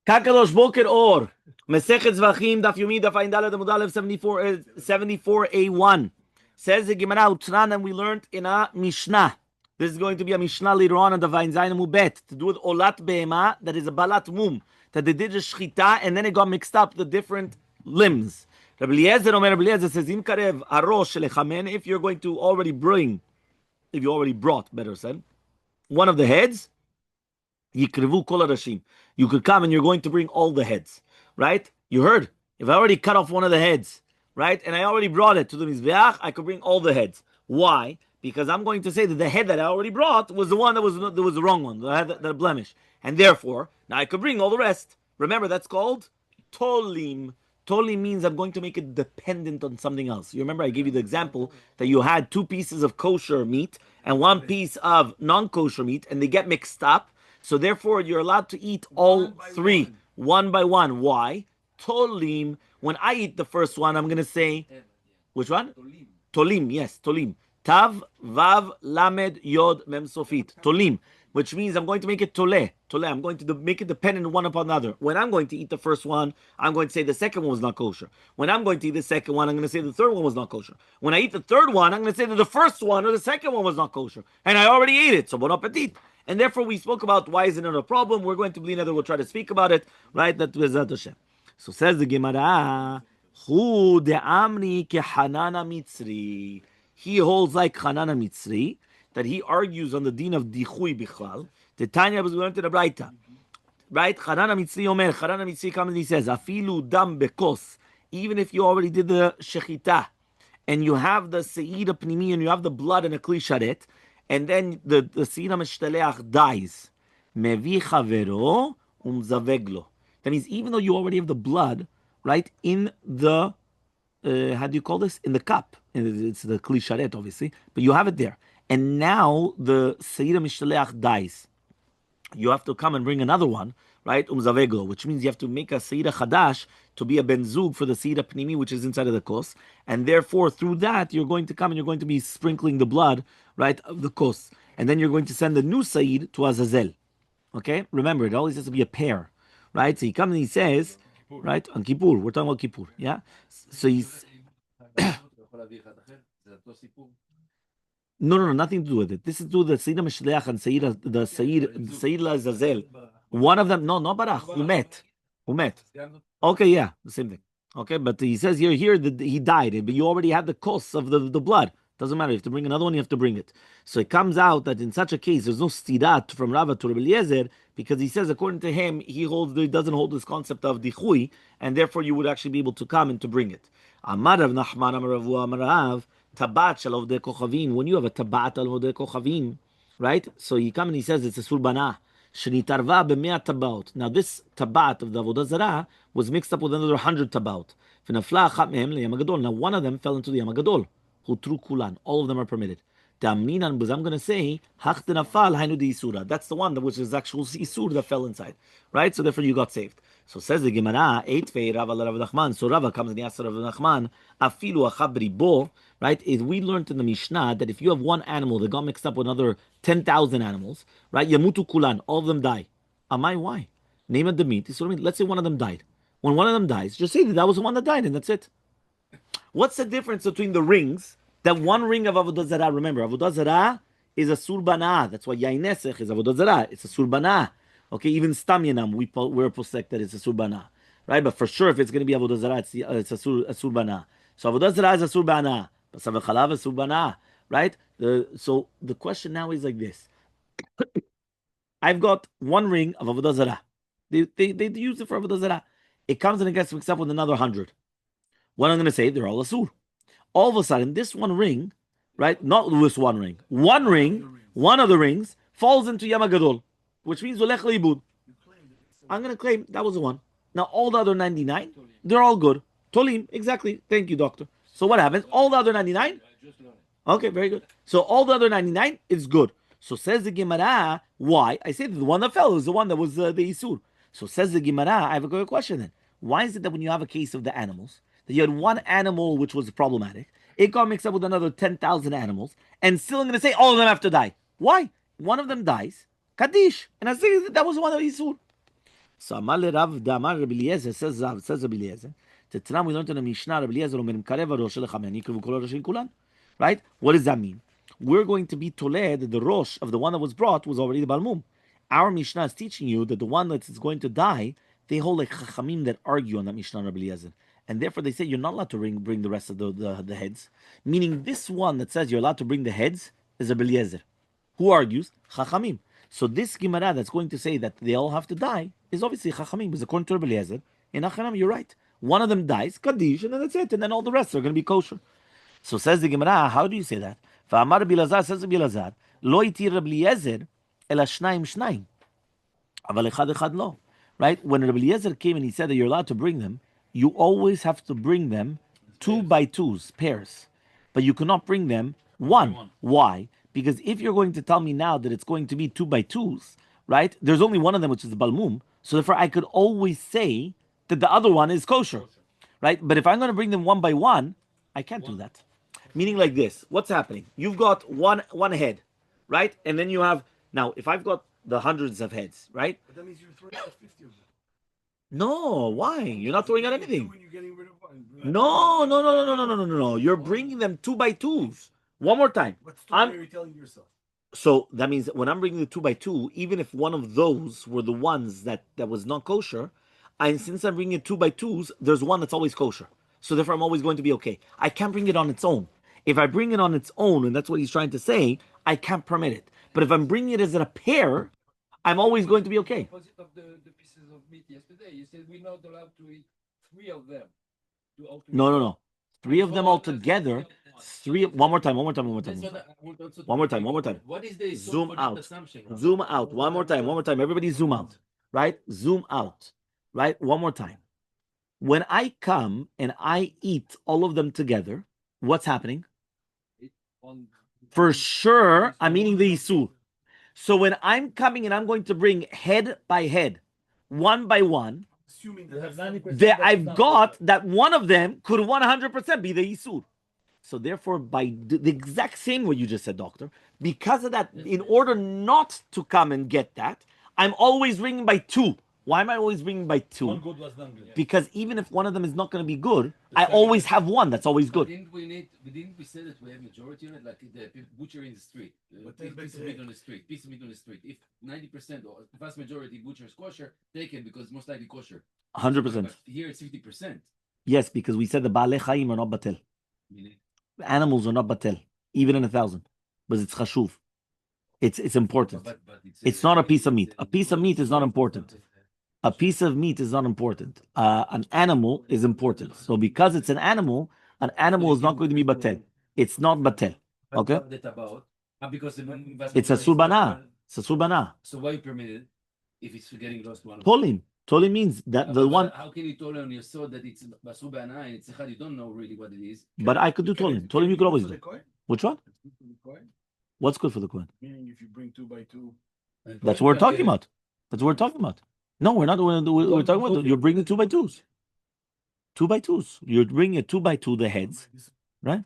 Kakadosh Boker Or. Masechet Zevachim, Daf Yomi, Daf Ayin Daled, Amud Aleph 74a1. Says the Gemara Utran, and we learned in a Mishnah. This is going to be a Mishnah later on the Vayin Zayin Mubet to do with Olat Be'ema, that is a Balat Mum, that they did a Shchita and then it got mixed up the different limbs. Rabbi Eliezer says, Im Karev Arosh Lechamen, if you're going to already bring, if you already brought, better said, one of the heads, Yikrevu Kol Arashim. You could come and you're going to bring all the heads, right? You heard? If I already cut off one of the heads, right, and I already brought it to the Mizbeach, I could bring all the heads. Why? Because I'm going to say that the head that I already brought was the one that was the wrong one, the blemish. And therefore, now I could bring all the rest. Remember, that's called Tolim. Tolim means I'm going to make it dependent on something else. You remember I gave you the example that you had 2 pieces of kosher meat and 1 piece of non-kosher meat, and they get mixed up. So therefore, you're allowed to eat all 3, one by one. Why? Tolim. When I eat the first one, I'm going to say, which one? Tolim, yes, Tolim. Tav, Vav, Lamed, Yod, Mem, Sofit. Tolim, which means I'm going to make it Tole. Tole, I'm going to make it dependent one upon another. When I'm going to eat the first one, I'm going to say the second one was not kosher. When I'm going to eat the second one, I'm going to say the third one was not kosher. When I eat the third one, I'm going to say that the first one or the second one was not kosher. And I already ate it, so bon appetit. And therefore, we spoke about why is it not a problem. We're going to believe another. We'll try to speak about it, right? That was Hashem. So says the Gemara, Hu de Amri ke Hanana Mitzri. He holds like Hanana Mitzri, that he argues on the deen of Dichui Bichlal. The Tanya was learned to the Braita, right? Hanana Mitzri Omer. Hanana Mitzri comes and he says, Afilu dam bekos. Even if you already did the shechita, and you have the seida pnimi, and you have the blood in a kli sharet, and then the seida mishtaleach dies. Mevi chavero umzaveglo. That means even though you already have the blood, right, in the, how do you call this? In the cup. It's the kli sharet, obviously, but you have it there. And now the seida mishtaleach dies. You have to come and bring another one, right? Umzaveglo, which means you have to make a seida chadash to be a benzug for the seida pnimi, which is inside of the kos, and therefore through that you're going to come and you're going to be sprinkling the blood, right, of the kos, and then you're going to send the new seid to Azazel. Okay, remember it always has to be a pair, right? So he comes and he says, right, on Kippur, we're talking about Kippur, yeah. So he's no, nothing to do with it. This is to do with the Sayyid Mishleach and the Sayyid Lazazel. One of them, no, not Barach, who met. Okay, yeah, the same thing. Okay, but he says here that he died, but you already had the costs of the blood. Doesn't matter. You have to bring another one, you have to bring it. So it comes out that in such a case, there's no stirat from Rava to Rabbi Eliezer, because he says, according to him, he doesn't hold this concept of dichui, and therefore you would actually be able to come and to bring it. Amar Rav Nachman Amar Rav Amar Rav, tabat shel ovdei kochavim. When you have a tabat al ovdei kochavim, right? So he comes and he says it's a surbana. Shenitarva b'mea tabaot. Now this tabat of the avodah zarah was mixed up with another 100 tabaot. V'nafla achat mehem liyam hagadol. Now one of them fell into the yam hagadol. Hu tru kulan. All of them are permitted. Ta'amninan, because I'm going to say hach tenafal hainu di isura. That's the one which is actual isur that fell inside, right? So therefore you got saved. So says the Gemara, Eitvei Rava Rav Nachman. So Rava comes and he asks Rav Nachman, Afilu achabri bo. Right? We learned in the Mishnah that if you have one animal that got mixed up with another 10,000 animals, right? Yamutu kulan, all of them die. Amai, why? Name of the meat. Let's say one of them died. When one of them dies, just say that was the one that died, and that's it. What's the difference between the rings? That one ring of avodah zarah. Remember, avodah zarah is a surbana. That's why yain nesech is avodah zarah. It's a surbana. Okay, even stam yanam, we're posek that it's a surbana, right? But for sure, if it's going to be avodah zarah, it's a surbana. So avodah zarah is a surbana. Right? So the question now is like this. I've got one ring of avodah zarah. They use it for avodah zarah. It comes and it gets mixed up with another 100. What I'm going to say, they're all asur. All of a sudden, this one ring, right? Not this one ring. One of the rings falls into Yam HaGadol, which means Olech Leibud. I'm going to claim that was the one. Now, all the other 99, they're all good. Tolim, exactly. Thank you, doctor. So what happens? All the other 99? Okay, very good. So all the other 99 is good. So says the Gemara, why? I said the one that fell is the one that was the Isur. So says the Gemara, I have a good question then. Why is it that when you have a case of the animals, that you had one animal which was problematic, it got mixed up with another 10,000 animals, and still I'm going to say all of them have to die? Why? One of them dies, Kaddish. And I say that was the one that Isur. So Elmaleh Rav Damar Rabbi Eliezer says Rabbi Eliezer. Tetram we learned in the Mishnah Rabbi Eliezer Omer Kareva Rosh Lechameni Krivu Kol Rosh Kulan. Right? What does that mean? We're going to be toled that the Rosh of the one that was brought was already the Balmum. Our Mishnah is teaching you that the one that is going to die, they hold like Chachamim that argue on that Mishnah Rabbi Eliezer. And therefore they say you're not allowed to bring the rest of the heads. Meaning this one that says you're allowed to bring the heads is Rabbi Eliezer. Who argues? Chachamim. So this Gemara that's going to say that they all have to die is obviously Chachamim, because according to Rabbi Eliezer, in Achanam, you're right. One of them dies, Kaddish, and then that's it, and then all the rest are going to be kosher. So says the Gemara, how do you say that? Fa'amar Rabbi Elazar, says Rabbi Elazar, lo iti Rabbi Eliezer, ela shnayim. Aval echad lo. Right? When Rabbi Eliezer came and he said that you're allowed to bring them, you always have to bring them 2 by 2s, pairs. But you cannot bring them one. Why? Because if you're going to tell me now that it's going to be 2 by 2s, right? There's only one of them, which is the Balmum. So therefore, I could always say that the other one is kosher, right? But if I'm going to bring them 1 by 1, I can't do that. Meaning like this. What's happening? You've got one head, right? And then you have, now, if I've got the hundreds of heads, right? But that means you're throwing out 50 of them. No, why? You're not throwing out anything. When you're getting rid of one. No. You're bringing them 2 by 2s. One more time. What story are you telling yourself? So that means that when I'm bringing the 2 by 2, even if one of those were the ones that was not kosher, and since I'm bringing it 2 by 2s, there's one that's always kosher. So therefore, I'm always going to be okay. I can't bring it on its own. If I bring it on its own, and that's what he's trying to say, I can't permit it. But if I'm bringing it as a pair, I'm always going to be okay. Opposite of the pieces of meat yesterday, you said we're not allowed to eat 3 of them. No. 3 of them all together. One more time. What is the zoom out? Zoom out. One more time. Everybody zoom out. Right? Zoom out. Right? One more time. When I come and I eat all of them together, what's happening? For sure, I'm eating the Isur. So when I'm coming and I'm going to bring head by head, 1 by 1, I've got that one of them could 100% be the Isur. So therefore, by the exact same way you just said, doctor, because of that, in order not to come and get that, I'm always bringing by 2. Why am I always bringing by 2? One good was done good. Because even if one of them is not going to be good, I always have one that's always good. Didn't we say that we have majority on it, like the butcher in the street, piece of meat on the street. If 90% or the vast majority butcher is kosher, take it because it's most likely kosher. 100%. But here it's 50%. Yes, because we said the Baalei Chaim are not batel. Animals are not batel, even in 1,000. But it's chashuv. It's important. But it's not a piece of meat. A piece of meat is not important. A piece of meat is not important. An animal is important. So because it's an animal is not going to be batel. It's not batel. Okay? Because it's a surbana. It's a surbana. So why you permit it if it's getting lost one? Tolim means that the one. How can you tell on your sword that it's surbana and it's echad? You don't know really what it is. But I could do tolim. Tolim you could always do. Which one? What's good for the coin? Meaning if you bring 2 by 2. That's what we're talking about. No, we're not. We're talking about you're bringing 2 by 2s. 2 by 2s. You're bringing a 2 by 2 the heads, right?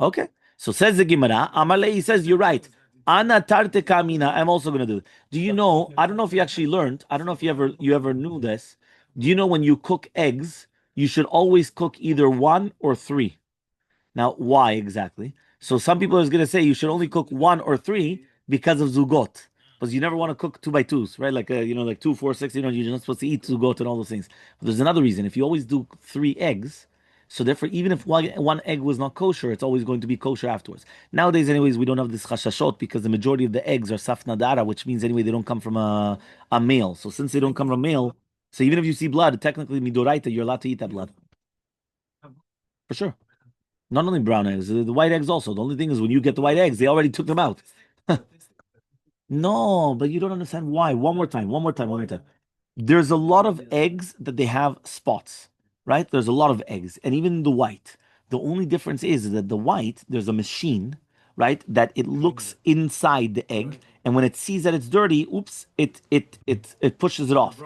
Okay. So says the Gemara. Elmaleh, he says you're right. Ana tarte kamina. I'm also going to do it. Do you know? I don't know if you actually learned. I don't know if you ever knew this. Do you know when you cook eggs, you should always cook either 1 or 3? Now, why exactly? So some people are going to say you should only cook 1 or 3 because of zugot. Because you never want to cook 2 by 2s, right? Like, like 2, 4, 6, you're not supposed to eat zugot and all those things. But there's another reason. If you always do 3 eggs, so therefore, even if one egg was not kosher, it's always going to be kosher afterwards. Nowadays, anyways, we don't have this chashashot because the majority of the eggs are saf nadara, which means anyway, they don't come from a male. So since they don't come from a male, so even if you see blood, technically, midoraita, you're allowed to eat that blood. For sure. Not only brown eggs, the white eggs also. The only thing is when you get the white eggs, they already took them out. No, but you don't understand why. One more time. There's a lot of eggs that they have spots, right? There's a lot of eggs, and even the white. The only difference is that the white, there's a machine, right, that it looks inside the egg, and when it sees that it's dirty, oops, it pushes it off.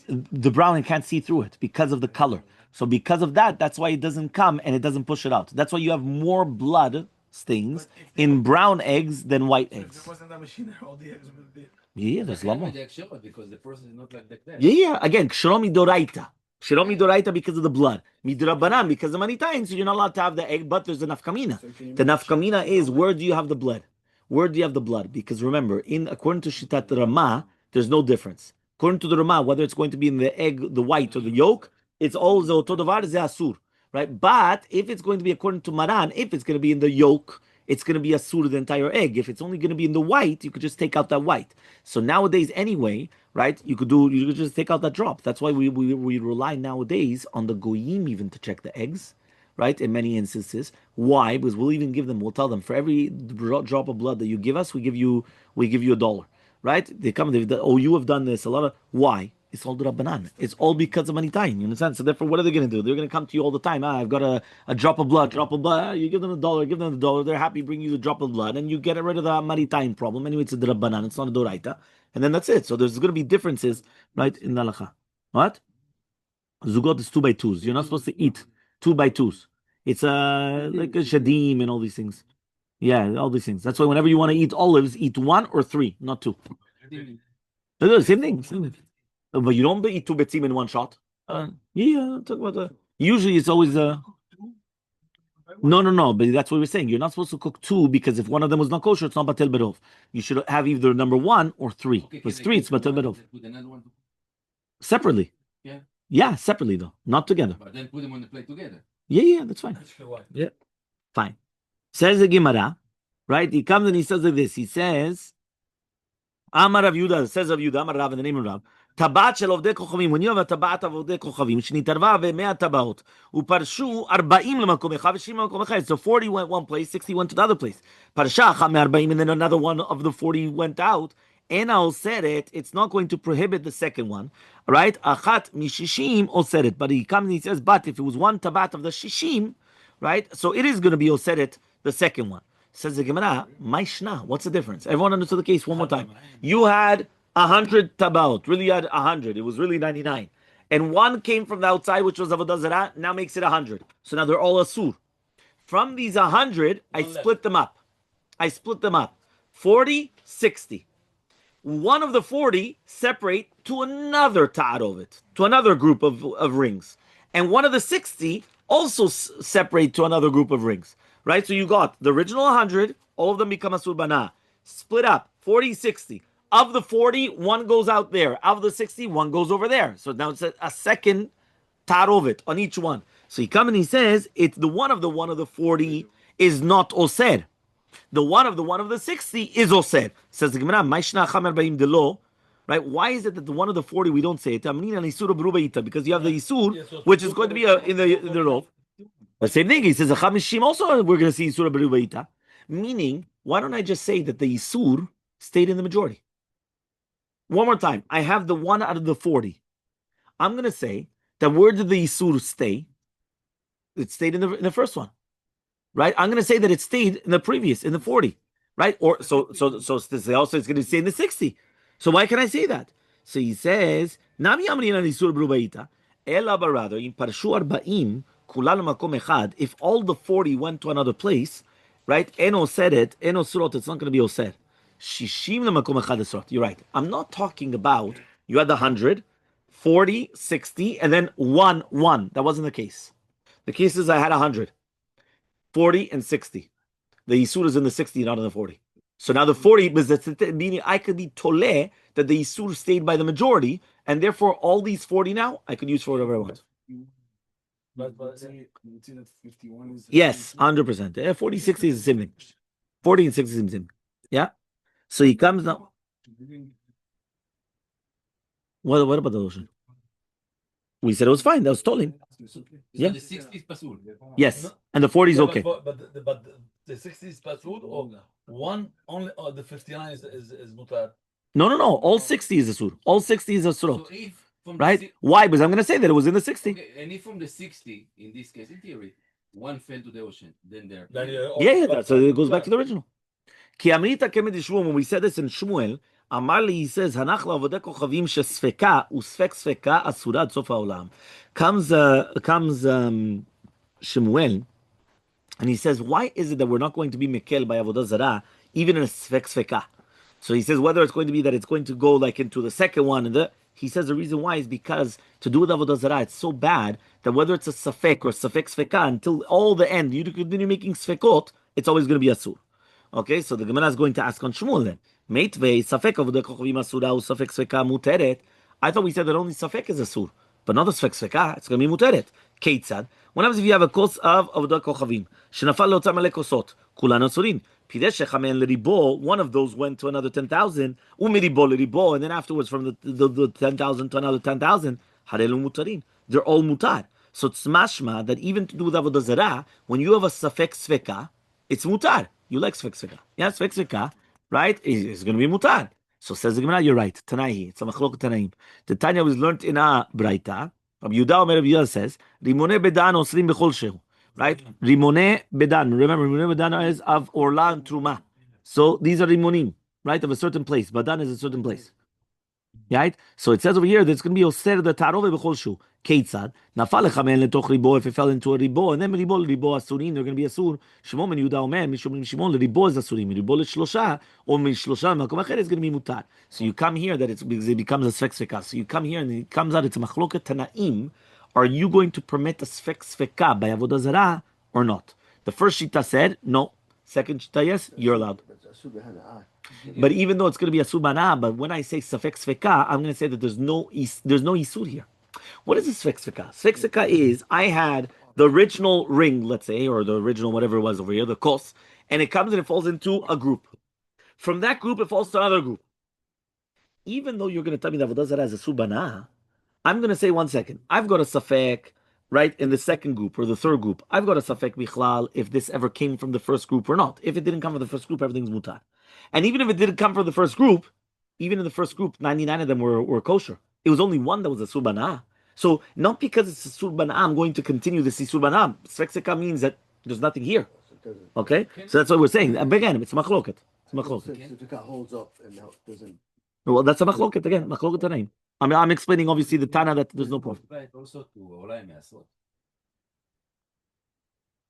The brown, it can't see through it because of the color. So because of that, that's why it doesn't come and it doesn't push it out. That's why you have more blood stains in brown eggs than white eggs. If there wasn't that machine, all the eggs would be. Yeah, there's a lot more. Because the person is not like that. Yeah. Again, Ksherom Midoraita. Ksherom Midoraita because of the blood. Midrabanan because of many times, so you're not allowed to have the egg, but there's a nafkamina. The nafkamina is, where do you have the blood? Where do you have the blood? Because remember, according to Shitat Ramah, there's no difference. According to the Ramah, whether it's going to be in the egg, the white, or the yolk, it's all the otodavar ze asur, right? But if it's going to be according to Maran, if it's going to be in the yolk, it's going to be asur the entire egg. If it's only going to be in the white, you could just take out that white. So nowadays, anyway, right? You could just take out that drop. That's why we rely nowadays on the goyim even to check the eggs, right? In many instances. Why? Because we'll tell them, for every drop of blood that you give us, we give you $1, right? You have done this a lot of. Why? It's all Rabbanan. It's all because of money time. You understand? So therefore, what are they going to do? They're going to come to you all the time. I've got a drop of blood. You give them $1, give them $1. They're happy, bring you the drop of blood, and you get rid of the money time problem. Anyway, it's a Rabbanan. It's not a Doraita. And then that's it. So there's going to be differences, right, in the halakha. What? Zugot is 2 by 2s. You're not supposed to eat 2 by 2s. It's like a shadim and all these things. Yeah, all these things. That's why whenever you want to eat olives, eat 1 or 3, not 2. Same thing. But you don't eat 2 betzim in one shot. Yeah, talk about that. Usually it's always No, but that's what we're saying. You're not supposed to cook 2 because if one of them was not kosher, it's not batel berov. You should have either number 1 or 3. If it's 3, it's batel berov. Separately. Yeah, separately though, not together. But then put them on the plate together. Yeah, that's fine. Yeah, fine. Says the Gemara, right? He comes and he says like this. He says, Amar Rav Yudah, says Rav Yudah, Amar Rav, in the name of Rav. טבעת של עובדי כוכבים, when you have a טבעת of עובדי כוכבים, שנתערבה ב100 טבעות, ופרשו 40 למקום אחד ו70 למקום אחד. So 40 went one place, 60 went to the other place. פרשה אחת מ40, and then another one of the 40 went out. And I'll said it's not going to prohibit the second one, right? Achat mishishim oseret. But he comes and he says, but if it was one tabat of the shishim, right? So it is going to be oseret, the second one. Says the Gemara, Maishna, what's the difference? Everyone understood the case one more time. You had 100 tabaot, really had 100. It was really 99. And one came from the outside, which was Avodah Zarah, now makes it 100. So now they're all asur. From these 100, I split them up. 40, 60. One of the 40 separate to another ta'arovet, to another group of rings. And one of the 60 also separate to another group of rings. Right? So you got the original 100, all of them become asur bana. Split up, 40, 60. Of the 40, one goes out there. Of the 60, one goes over there. So now it's a second ta'arovet on each one. So he comes and he says, it's the one of the 40 is not osir. The one of the 60 is osir. Says the Gemara, Maishna chamer ba'im delo. Right? Why is it that the one of the 40 we don't say it? Because you have the isur, which is going to be in the rov. The same thing. He says, also we're going to see isur berubaita. Meaning, why don't I just say that the isur stayed in the majority? One more time. I have the one out of the 40. I'm going to say that where did the isur stay? It stayed in the first one. Right? I'm going to say that it stayed in the previous, in the 40. Right? Or so also it's going to stay in the 60. So why can I say that? So he says, Nami amri na isur berubaita, ela barado in parshu arba'im kulal makom echad. If all the 40 went to another place, right? Eno seret, eno surot. It's not going to be oser. Shishim lemakom echad esrot. You're right. I'm not talking about you had the 100, 40, 60, and then 1. That wasn't the case. The case is I had 100, 40, and 60. The Yisur is in the 60, not in the 40. So now the 40, meaning I could be tole that the Yisur stayed by the majority, and therefore all these 40 now, I could use for whatever I want. But it's in 51 is Yes, 100%. 40, 60 is the same thing. 40 and 60 is the same thing. Yeah? So he comes now. What about the ocean? We said it was fine. That was told him. Yeah. So the 60 is pasul. Yes. And the 40 is okay. But the 60 is pasul, or one only, or the 59 is mutar? No. All 60 is asur. All 60 is asur. So if from Right? Why? Because I'm going to say that it was in the 60. Okay, and if from the 60, in this case, in theory, one fell to the ocean, then there. Yeah. So it goes back to the original. Ki amrita kemed Shmuel, when we said this in Shmuel, Amali, he says, Hanach la'avodei kochavim shesfeka usfek sfeka asura ad sof ha'olam. Comes Shmuel, and he says, why is it that we're not going to be mekel by avodah zarah, even in a sfek sfeka? So he says whether it's going to be that it's going to go like into the second one, he says the reason why is because to do with avodah zarah, it's so bad that whether it's a safek or safek sveka, until all the end, you continue making sfekot, it's always going to be asur. Okay, so the Gemara is going to ask on Shmuel then. Meitvei safek avodah kochavim asura u safek sveka muteret. I thought we said that only safek is asur, but not the safek sveka. It's going to be muteret. Keitzad. What happens if you have a kos of avodah kochavim? Shenafal leotzar malek kosot. Kulan asurin. Pidesh shechamen leribo. One of those went to another 10,000. Umiribo leribo, and then afterwards from the 10,000 to another 10,000. Harelu mutarin. They're all mutar. So it's mashma that even to do with avodah zarah, when you have a safek sveka, it's mutar. You like sfek sveka. Yeah, sfek sveka, right? It's going to be mutar. So says the Gemara, you're right. Tanaihi. It's a machlok Tanaim. The Tanya was learned in a braita. Rabbi Yehuda Omer Rabbi Yehuda says, Rimone bedan osrim bechol shehu. Right? Rimone bedan. Remember, Rimone bedan is of orla and truma. So these are rimonim, right? Of a certain place. Badan is a certain place. Right? So it says over here that it's going to be oser the tarove bechol shehu. Keitzad. Nafal lechamen letoch ribo, if it fell into a ribo, and then ribo asurin, they're going to be asur. Shimon ben Yehuda Omer, Mishum Shimon ribo is asurim. Ribo leshlosha, or mishlosha makom acher is going to be mutar. So you come here that it becomes a sfek sveka. So you come here and it comes out, it's a machloket tanaim. Are you going to permit a sfek sveka by avodah zarah or not? The first shita said no. Second shita yes, you're allowed. But even though it's going to be a subana, but when I say safek sveka, I'm going to say that there's no isur here. What is a sfek sveka? Sfek sveka is I had the original ring, let's say, or the original whatever it was over here, the kos, and it comes and it falls into a group. From that group, it falls to another group. Even though you're going to tell me that avodah zarah is a subana, I'm going to say 1 second. I've got a safek, right, in the second group or the third group. I've got a safek bichlal if this ever came from the first group or not. If it didn't come from the first group, everything's mutar. And even if it didn't come from the first group, even in the first group, 99 of them were kosher. It was only one that was a subana. So not because it's a subana, I'm going to continue this subana. Sfek means that there's nothing here. Okay? So that's what we're saying. Again, it's machloket. It's machloket. Sfek holds up and doesn't. Well, that's a machloket again. Machloket tanaim. I'm explaining obviously the Tana that there's no problem.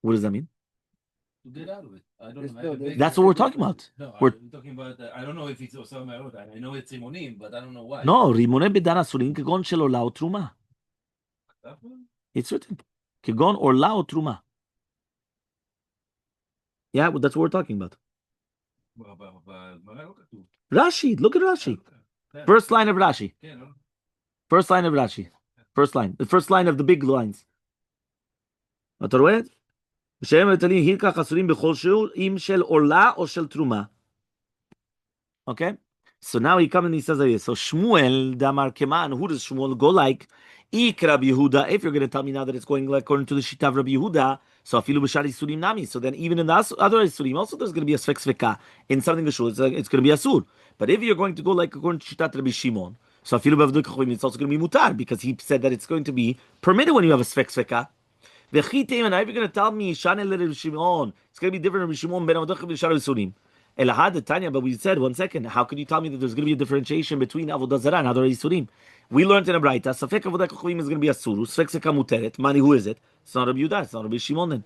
What does that mean? To get out of it. I don't know. That's what we're talking about. No, We're talking about. I don't know if it's Osama Marot. I know it's Simonim, but I don't know why. no, rimone bedan asurin kegon shel orla o truma. It's written kegon orla o truma. Yeah, well, that's what we're talking about. Rashi, look at Rashi. First line of Rashi. First line of Rashi. First line. The first line of the big lines. אתה רואה? שהם מטלים הילקח אסורים בכל שיעור אם של עורלה או של תרומה. Okay? So now he comes and he says like this. So Shmuel, Damar Keman, who does Shmuel go like? Ik Rabbi Yehuda. If you're going to tell me now that it's going like according to the Shita of Rabbi Yehuda, so afilu b'shari surim nami. So then even in the other surim, also there's going to be a sfek sveka in something geshul. It's going to be asur. But if you're going to go like according to Shita Rabbi Shimon, so afilu b'avdul kachuvim, it's also going to be mutar because he said that it's going to be permitted when you have a sfek sveka. V'chitim, and if you're going to tell me Shanel Rabbi Shimon, it's going to be different Rabbi Shimon ben Avdach b'shari surim. Elahad Tanya, but we said 1 second. How could you tell me that there's going to be a differentiation between avodah zarah and other isurim? We learned in a braita, safek avodah kochavim is going to be asuru, safek seka muteret. Mani, who is it? It's not Rabbi Yehuda, it's not Rabbi Shimon. Then,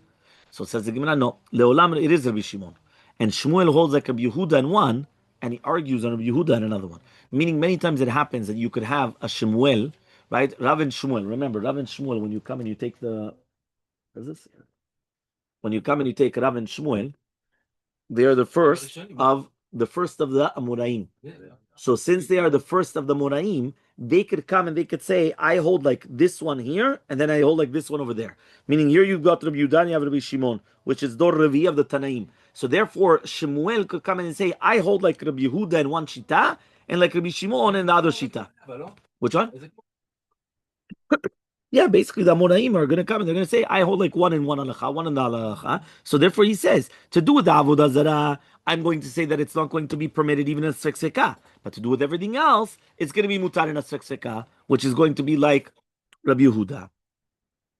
so says the Gemara, no, leolam it is Rabbi Shimon, and Shmuel holds like Rabbi Yehuda in one, and he argues on Rabbi Yehuda in another one. Meaning, many times it happens that you could have a Shmuel, right? Rav and Shmuel. Remember, Rav and Shmuel. When you come and you take the, what is this? When you come and you take Rav and Shmuel, they are the first of the Amoraim. So since they are the first of the Amoraim, they could come and they could say, I hold like this one here, and then I hold like this one over there. Meaning here you've got Rabbi Yehuda and you have Rabbi Shimon, which is Dor Revi of the Tanaim. So therefore, Shmuel could come in and say, I hold like Rabbi Yehuda in one Shita, and like Rabbi Shimon in the other Shita. Which one? Yeah, basically the Amoraim are going to come and they're going to say, I hold like one in one halacha, one in the halacha. So therefore he says, to do with the avodah zarah, I'm going to say that it's not going to be permitted even in a sfek sveka. But to do with everything else, it's going to be mutar in a sfek sveka, which is going to be like Rabbi Yehuda.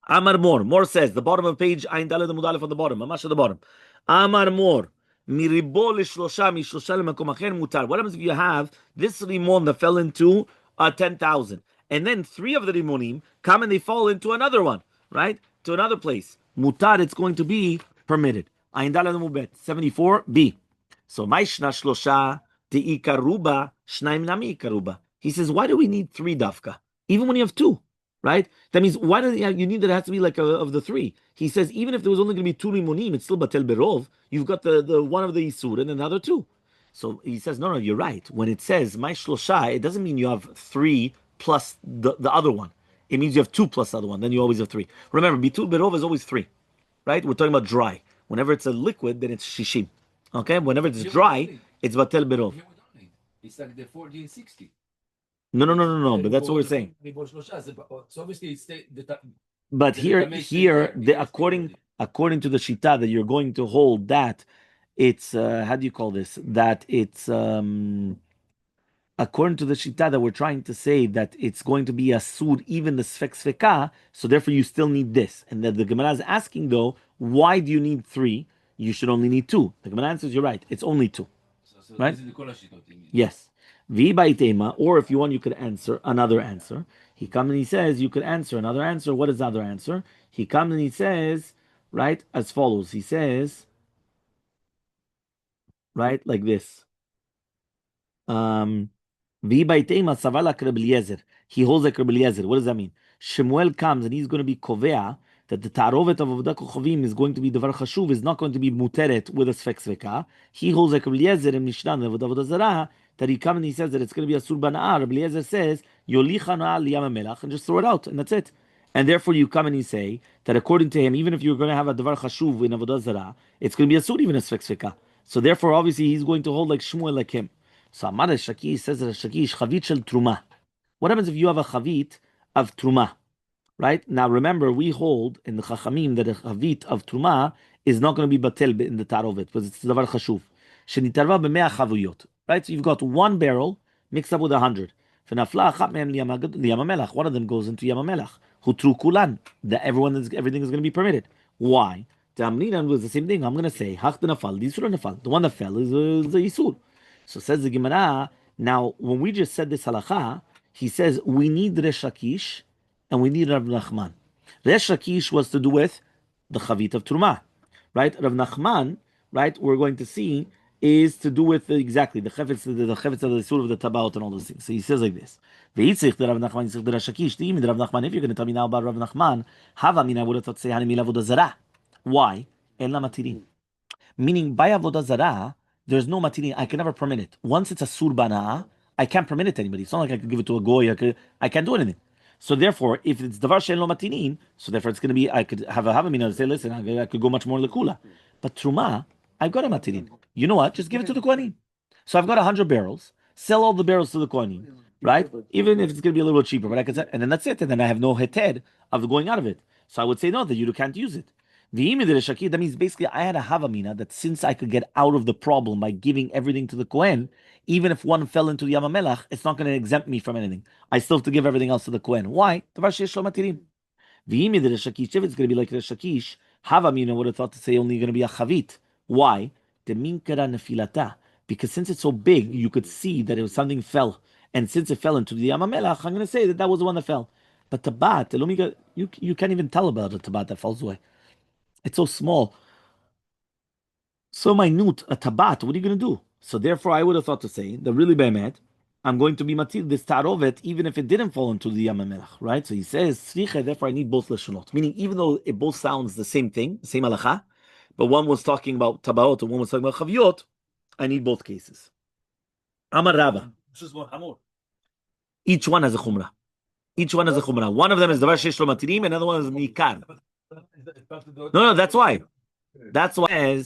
Amar Mor says, the bottom of page, Ayin Daled Amud Aleph on the bottom, Mamash at the bottom. Amar Mor, miribo lishlosha, mishlosha lemakom acher mutar. What happens if you have this rimon that fell into 10,000? And then 3 of the rimonim come and they fall into another one, right? To another place. Mutar, it's going to be permitted. Ayin Daled Amud Bet, 74b. So Maishna Shlosha, Te'ikaruba, shnaim nami ikaruba. He says, why do we need 3 dafka? Even when you have 2, right? That means, why do you need that it has to be like of the 3? He says, even if there was only going to be 2 limonim, it's still batel berov. You've got the one of the isur and another 2. So he says, no, you're right. When it says, my shlosha, it doesn't mean you have 3 plus the other one. It means you have 2 plus the other one. Then you always have 3. Remember, bitul berov is always 3, right? We're talking about dry. Whenever it's a liquid, then it's shishim. Okay? Whenever it's dry, it's batel berov. It's like the 40 and 60. No. But that's what we're saying. So obviously, it's But according to the shita that you're going to hold, that it's how do you call this? That it's according to the shita that we're trying to say that it's going to be a sud, even the sfek sfeka. So therefore, you still need this. And that the Gemara is asking though, why do you need 3? You should only need 2. The Gemara answers, you're right. It's only 2. So right? This is the kol hashitot. Yes. Or if you want, you could answer another answer. He comes and he says, you could answer another answer. What is the other answer? He comes and he says, right, as follows. He says, right, like this. He holds like Rabbi Eliezer. What does that mean? Shemuel comes and he's going to be kovea that the tarovet of avodah kochavim is going to be davar chashuv, is not going to be muteret with a sfek sveka. He holds like Rabbi Eliezer in Mishnah avodah zarah that he comes and he says that it's going to be a sur bana'ah. Rabbi Eliezer says yolicha na'al liyam melach and just throw it out and that's it. And therefore you come and you say that according to him, even if you're going to have a davar chashuv in avodah zarah, it's going to be a sur even a sfek sveka. So therefore, obviously, he's going to hold like Shmuel like him. So Amar Shakish says that Shakish chavit shel truma. What happens if you have a chavit of truma? Right now, remember we hold in the Chachamim that a chavit of truma is not going to be batel in the tarovet because it's davar chashuv. Shenitarva b'mea chavuyot. Right, so you've got 1 barrel mixed up with 100. One of them goes into Yamamelach. Who true kulan that everything is going to be permitted. Why? The Amninan was the same thing. I'm going to say hach nafal, the isur nafal. The one that fell is the isur. So says the Gemara. Now, when we just said this halacha, he says we need Resh Lakish and we need Rav Nachman. Resh Lakish was to do with the chavit of Truma, right? Rav Nachman, right? We're going to see is to do with exactly the chefetz of the isur of the tabaot and all those things. So he says like this: Veitzich the Rav Nachman, yitzich the Resh Lakish. The Rav Nachman. If you're going to tell me now about Rav Nachman, hava mina would have thought say hanimi lavodah zarah. Why? En la matirin. Meaning by avodah zarah, there's no matirin. I can never permit it. Once it's a sur bana'ah, I can't permit it to anybody. It's not like I could give it to a goy. I can't do anything. So therefore, if it's davar she'en lo matirin, so therefore it's going to be, I could have a havamina and say, listen, I could go much more lekula. But truma, I've got a matirin. You know what? Just give it to the kohanim. So I've got 100 barrels. Sell all the barrels to the kohanim, right? Even if it's going to be a little cheaper, but I could say, and then that's it. And then I have no heter of going out of it. So I would say no, that you can't use it. That means basically I had a havamina that since I could get out of the problem by giving everything to the Kohen, even if one fell into the Yamamelach, it's not going to exempt me from anything. I still have to give everything else to the Kohen. Why? If it's going to be like the Shakish, havamina would have thought to say only going to be a chavit. Why? Because since it's so big, you could see that it was something fell. And since it fell into the Yamamelach, I'm going to say that was the one that fell. But tabat, you can't even tell about a tabat that falls away. It's so small, so minute, a tabat. What are you going to do? So therefore, I would have thought to say, the really be'emet, I'm going to be matir this tarovet, even if it didn't fall into the Yamamelach, right? So he says, therefore I need both leshonot. Meaning, even though it both sounds the same thing, the same halacha, but one was talking about tabaot and one was talking about chaviot, I need both cases. Amar Rava. Each one has a chumrah. Each one has a chumrah. One of them is davar sheish lo matirim, another one is mikar. No, that's why. That's why.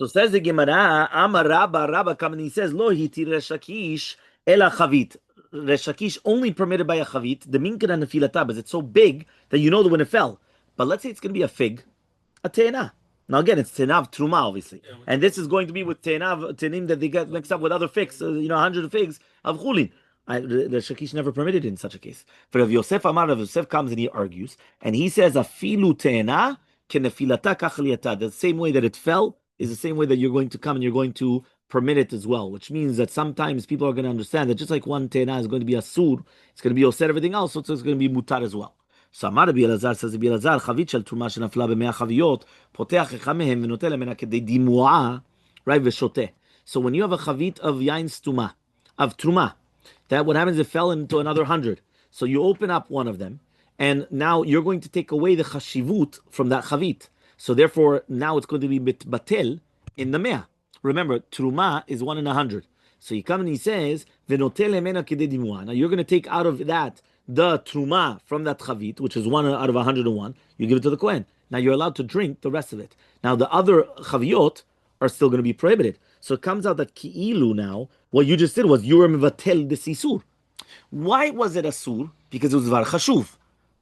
So says the Gemara, Amar Rabba comes and he says, Lo hiti Resh Lakish ela chavit. Resh Lakish only permitted by a chavit, the minkan and the filata, but it's so big that you know that when it fell. But let's say it's going to be a fig, a te'ena. Now again, it's te'ena of truma, obviously. And this is going to be with te'enim that they get mixed up with other figs, 100 figs of chulin. The Shakish never permitted it in such a case. For Rav Yosef Amar, Rav Yosef comes and he argues, and he says, "Afilu te'ena kenefilata kachliyata." The same way that it fell is the same way that you're going to come and you're going to permit it as well. Which means that sometimes people are going to understand that just like one te'ena is going to be asur, it's going to be osir everything else, so it's going to be mutar as well. So Amar Rabbi Elazar says, Rabbi Elazar, chavit shel truma shenafla b'mea chaviyot, poteach echad mehem v'notel lemena kedei dimua, right, v'shoteh. So when you have a chavit of yain stuma, of truma, that what happens, it fell into another 100. So you open up one of them, and now you're going to take away the chashivut from that chavit. So therefore, now it's going to be batel in the mea. Remember, truma is 1 in 100. So he comes and he says, "Venotel emena kedei dimua." Now you're going to take out of that the truma from that chavit, which is 1 out of 101. You give it to the kohen. Now you're allowed to drink the rest of it. Now the other chaviot are still going to be prohibited. So it comes out that ki'ilu now, what you just did was you were mevatel the sisur. Why was it asur? Because it was var chashuv.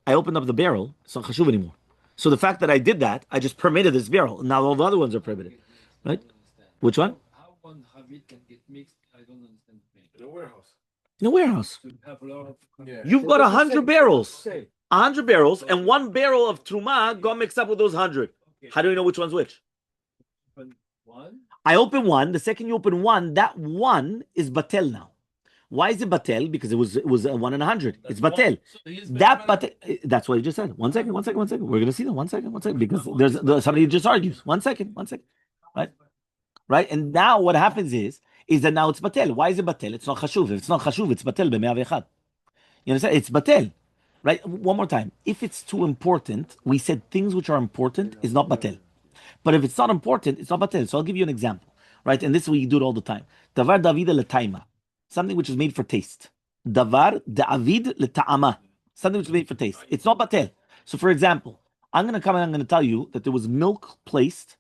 I opened up the barrel, it's not chashuv anymore. So the fact that I did that, I just permitted this barrel. Now all the other ones are prohibited, right? Which one? How one chavit can get mixed? I don't understand. In a warehouse. In a warehouse. So you have a lot of. Yeah. You've got 100 barrels. Same. 100 barrels, and one barrel of truma got mixed up with those 100. Okay. How do we know which one's which? One. I open one. The second you open one, that one is batel now. Why is it batel? Because it was 1 in 100. It's batel. That batel. That's what you just said. One second. We're gonna see that. One second. Because there's somebody just argues. One second. Right. And now what happens is that now it's batel. Why is it batel? It's not chashuv. If it's not chashuv, it's batel b'101. You understand? It's batel. Right. One more time. If it's too important, we said things which are important is not batel. But if it's not important, it's not batel. So I'll give you an example, right? And this we do it all the time. Davar David letaima, something which is made for taste. Davar David leta'ama, something which is made for taste. It's not batel. So for example, I'm going to come and I'm going to tell you that there was milk placed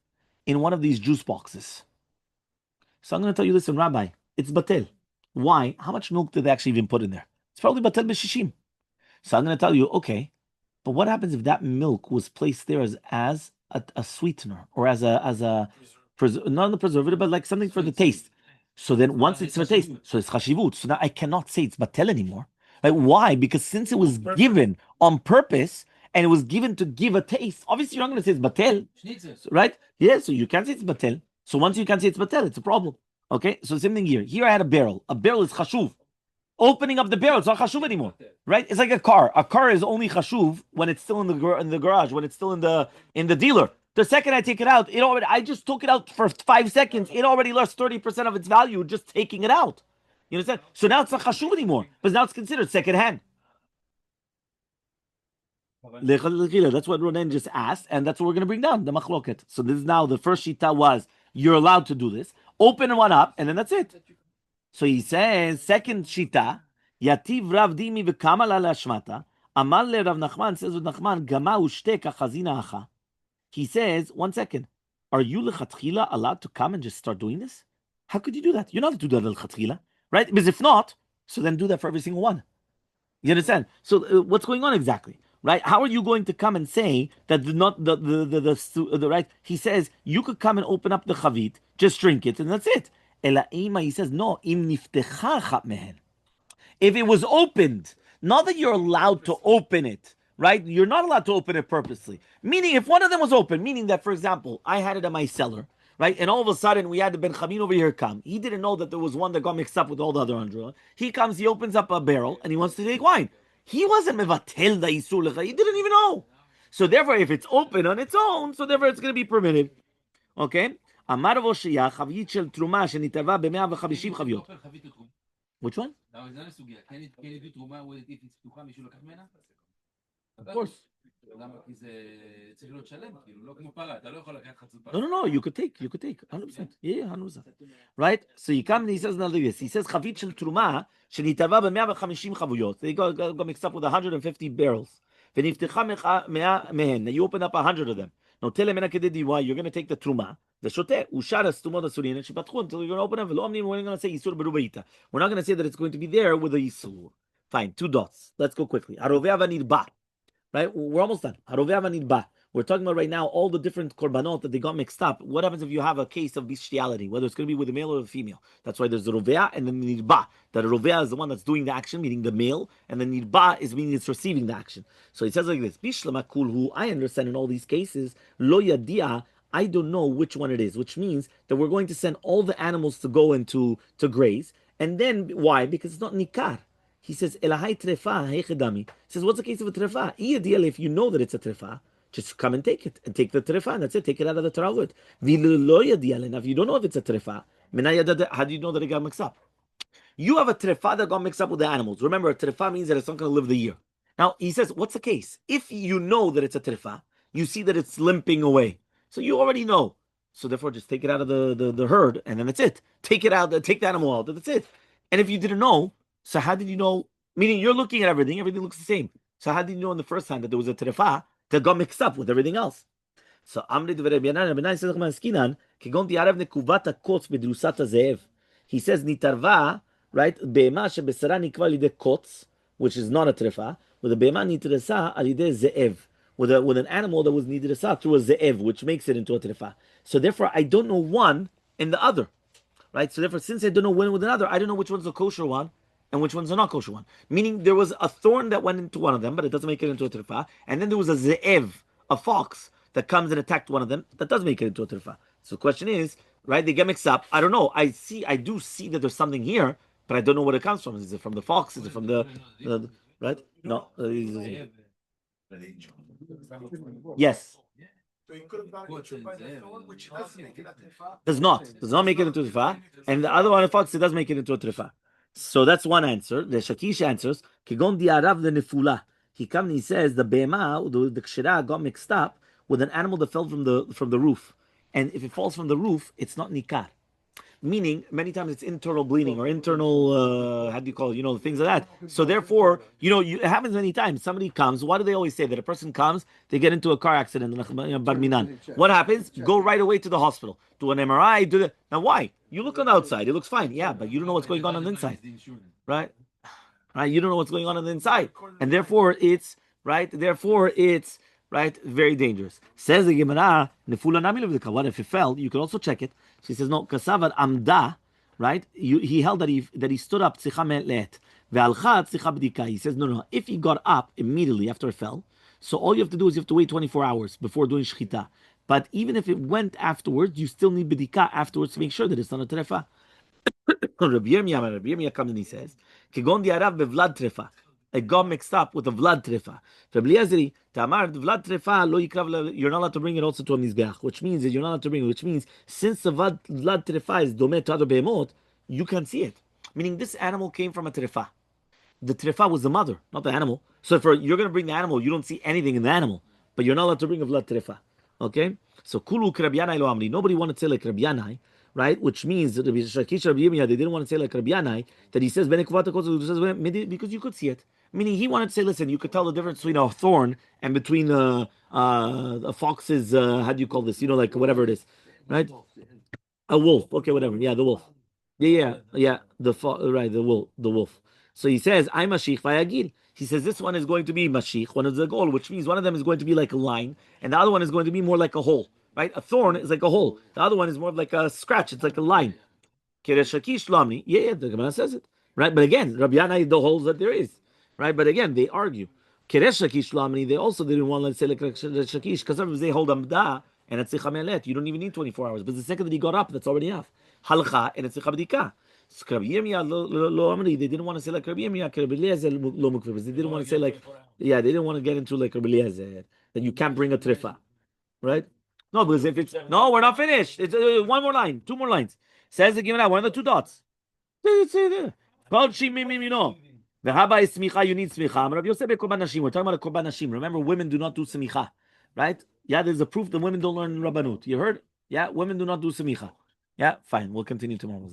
in one of these juice boxes. So I'm going to tell you, listen, Rabbi, it's batel. Why? How much milk did they actually even put in there? It's probably batel b'shishim. So I'm going to tell you, okay, but what happens if that milk was placed there as a sweetener or as a not the preservative, but like something for the taste? So then once it's for taste, so it's chashivut. So now I cannot say it's batel anymore. Right? Why? Because since it was given on purpose and it was given to give a taste, obviously you're not going to say it's batel, right? Yeah, so you can't say it's batel. So once you can't say it's batel, it's a problem. Okay, so same thing here. Here I had a barrel. A barrel is chashuv. Opening up the barrel, it's not chashuv anymore, right? It's like a car. A car is only chashuv when it's still in the garage, when it's still in the dealer. The second I take it out, I just took it out for 5 seconds. It already lost 30% of its value just taking it out. You understand? So now it's not chashuv anymore, but now it's considered second hand. That's what Ronen just asked, and that's what we're going to bring down, the machloket. So this is now the first shita was you're allowed to do this. Open one up, and then that's it. So he says, second shita, Yativ Rav Dimi v'kamal ala shmata, Amal le Rav Nachman, says with Nachman, Gama ushteka chazina acha. He says, 1 second, are you lechatchila allowed to come and just start doing this? How could you do that? You're not allowed to do that lechatchila, right? Because if not, so then do that for every single one. You understand? So what's going on exactly? Right? How are you going to come and say that the right? He says you could come and open up the chavit, just drink it, and that's it. He says no. If it was opened, not that you're allowed to open it, right? You're not allowed to open it purposely. Meaning, if one of them was open, meaning that, for example, I had it in my cellar, right? And all of a sudden, we had the Ben Chamin over here come. He didn't know that there was one that got mixed up with all the other 100. He comes, he opens up a barrel, and he wants to take wine. He wasn't mevatel the isur lecha. He didn't even know. So therefore, if it's open on its own, so therefore it's going to be permitted. Okay? Amar Voshia chavit shel truma shenitava ב-150 חביות. Which one? Can you do truma with if it's פתוחה מישהו לקח ממנה? Of course. למה? כי זה צריך להיות שלם, כאילו, לא כמו פרה, אתה לא יכול לקחת חצי פרה. No, you could take, 100%. Yeah, 100%. Right? So he comes and he says another this. He says, חבית של תרומה, שנתבע ב-150 חבויות. They got mixed up with 150 barrels. ונפתחה 100 מהן. You open up 100 of them. נוטל למנה כדי דיווה, you're going to take the תרומה, ושותה, ושאר הסתומות אסורין, שפתחו until you're going to open them, ולא אומרים, we're going to say איסור ברובעיתא. We're not going to say that it's going to be there with the איסור. Fine, 2 dots. Let's go quickly. הרובע והנרבע. Right? We're almost done. We're talking about right now all the different korbanot that they got mixed up. What happens if you have a case of bestiality, whether it's going to be with a male or a female? That's why there's the rovea and then the nirba. That a rovea is the one that's doing the action, meaning the male, and the nirba is meaning it's receiving the action. So it says like this: Bishlama kulhu. I understand in all these cases, lo yadia. I don't know which one it is, which means that we're going to send all the animals to go into to graze, and then why? Because it's not nikar. He says, Elahai trefa, hechedami. He says, what's the case of a trefa? If you know that it's a trefa, just come and take it. And take the trefa, and that's it. Take it out of the tarawut. If you don't know if it's a trefa, How do you know that it got mixed up? You have a trefa that got mixed up with the animals. Remember, a trefa means that it's not going to live the year. Now, he says, what's the case? If you know that it's a trefa, you see that it's limping away. So you already know. So therefore, just take it out of the herd, and then that's it. Take it out, take the animal out, that's it. And if you didn't know, so how did you know? Meaning you're looking at everything looks the same. So how did you know in the first time that there was a trefa that got mixed up with everything else? So Amri de Rabbi Yanan says Maskinan, Kegon Diarav Nekuvata Kots Bedrusata Zev. He says Nitarva, right? Be'ema shebesara nikva lide Kots, which is not a trefa, with a be'ema nitresa alide Zeev, with an animal that was nitresa through a Zeev, which makes it into a trefa. So therefore, I don't know one and the other, right? So therefore, since I don't know one with another, I don't know which one's a kosher one and which one's a not kosher one. Meaning there was a thorn that went into one of them, but it doesn't make it into a trefa, and then there was a Zeev, a fox, that comes and attacked one of them, that does make it into a trefa. So the question is, right, they get mixed up. I don't know. I do see that there's something here, but I don't know where it comes from. Is it from the fox? Is it from the right? No. Yes. So you could have gotten it by the thorn, which does make it a trefa. Does not make it into a trefa. And the other one, the fox, it does make it into a trefa. So that's one answer. The Shakish answers, Kigon diarav the nefula. He comes and he says the be'ema, the kshira got mixed up with an animal that fell from the roof. And if it falls from the roof, it's not nikar. Meaning, many times it's internal bleeding or internal, how do you call it, things like that. So therefore, it happens many times. Somebody comes, why do they always say that? A person comes, they get into a car accident, what happens? Go right away to the hospital, do an MRI, now why? You look on the outside, it looks fine, yeah, but you don't know what's going on the inside, right? Right? You don't know what's going on the inside. And therefore, it's very dangerous. Says the Gemara, what if it fell? You can also check it. She says, no, kasavar amda, right? He held that he stood up, he says, no. If he got up immediately after it fell, so all you have to do is you have to wait 24 hours before doing shchita. But even if it went afterwards, you still need bidika afterwards to make sure that it's not a trefa. Rabbi Yirmiyah comes and he says, Kegon diarav bevlad trefa. It got mixed up with a vlad trefa. You're not allowed to bring it also to a mizbeach, which means that you're not allowed to bring it, which means since the vlad trefa is domet to other behemot, you can't see it. Meaning this animal came from a trefa. The trefa was the mother, not the animal. So if you're going to bring the animal, you don't see anything in the animal, but you're not allowed to bring a vlad trefa. Okay? So kulu krabyanai lo amri. Nobody wanted to say like krabyanai, right? Which means that Shakish Rabbi Yirmiyah, they didn't want to say like krabyanai, that he says because you could see it. Meaning he wanted to say, listen, you could tell the difference between a thorn and between a fox's, how do you call this? Like whatever it is, right? A wolf. Okay, whatever. Yeah, the wolf. Yeah. The wolf. So he says, I'm Mashiach vayagil. He says this one is going to be Mashiach, one is the goal, which means one of them is going to be like a line, and the other one is going to be more like a hole, right? A thorn is like a hole. The other one is more like a scratch. It's like a line. Kereshakish lamni. Yeah, the Gemara says it, right? But again, Rabbi Yana, the holes that there is. Right, but again, they argue. Keresh Shakish Lamani, they also didn't want to say like Shakish, because they hold Amda and it's Melet. You don't even need 24 hours. But the second that he got up, that's already enough. Halcha and it's Bdika. So Rabbi Yirmiyah lo Amri, they didn't want to say like Rabbi Yirmiyah, Rabbi Eliezer lo Mukvibas. They didn't want to say like, they didn't want to get into like Rabbi Eliezer, that you can't bring a trefa. Right? No, because if it's, no, we're not finished. It's one more line, two more lines. Says the Gemara, one of the two dots. The Haba is smicha, you need smicha. Rabbi Yosef korban nashim. We're talking about a korban nashim. Remember, women do not do smicha, right? Yeah, there's a proof that women don't learn Rabbanut. You heard? Yeah, women do not do smicha. Yeah, fine. We'll continue tomorrow.